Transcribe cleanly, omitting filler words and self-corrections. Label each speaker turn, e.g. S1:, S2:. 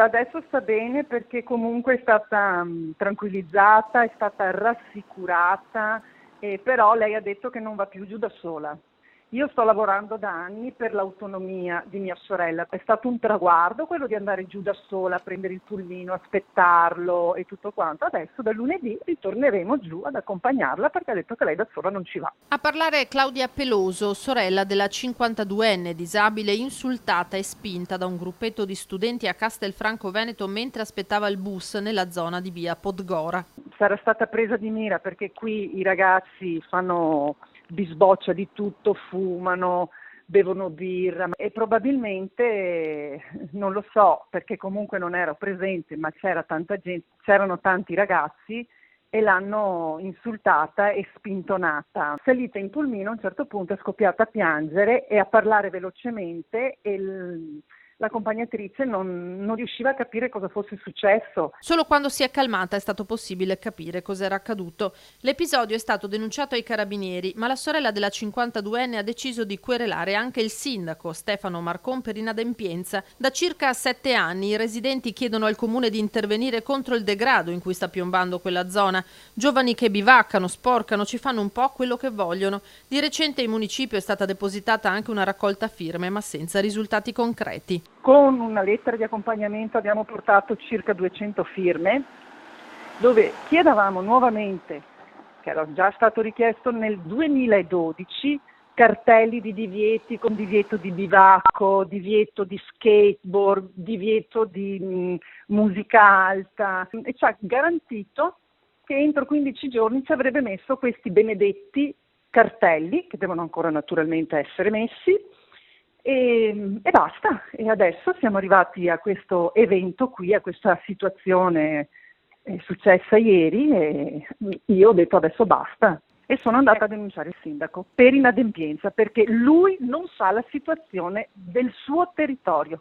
S1: Adesso sta bene perché comunque è stata tranquillizzata, è stata rassicurata, però lei ha detto che non va più giù da sola. Io sto lavorando da anni per l'autonomia di mia sorella, è stato un traguardo quello di andare giù da sola, prendere il pulmino, aspettarlo e tutto quanto. Adesso da lunedì ritorneremo giù ad accompagnarla perché ha detto che lei da sola non ci va.
S2: A parlare è Claudia Peloso, sorella della 52enne disabile insultata e spinta da un gruppetto di studenti a Castelfranco Veneto mentre aspettava il bus nella zona di via Podgora.
S1: Sarà stata presa di mira perché qui i ragazzi fanno bisboccia di tutto, fumano, bevono birra e probabilmente, non lo so perché comunque non ero presente, ma c'era tanta gente, c'erano tanti ragazzi e l'hanno insultata e spintonata. Salita in pulmino, a un certo punto è scoppiata a piangere e a parlare velocemente e l'accompagnatrice non riusciva a capire cosa fosse successo.
S2: Solo quando si è calmata è stato possibile capire cos'era accaduto. L'episodio è stato denunciato ai carabinieri, ma la sorella della 52enne ha deciso di querelare anche il sindaco Stefano Marcon per inadempienza. Da circa 7 anni i residenti chiedono al comune di intervenire contro il degrado in cui sta piombando quella zona. Giovani che bivaccano, sporcano, ci fanno un po' quello che vogliono. Di recente in municipio è stata depositata anche una raccolta firme, ma senza risultati concreti.
S1: Con una lettera di accompagnamento abbiamo portato circa 200 firme dove chiedevamo nuovamente, che era già stato richiesto nel 2012, cartelli di divieti con divieto di bivacco, divieto di skateboard, divieto di musica alta e ci ha garantito che entro 15 giorni ci avrebbe messo questi benedetti cartelli, che devono ancora naturalmente essere messi, e basta. E adesso siamo arrivati a questo evento qui, a questa situazione successa ieri e io ho detto adesso basta e sono andata a denunciare il sindaco per inadempienza perché lui non sa la situazione del suo territorio.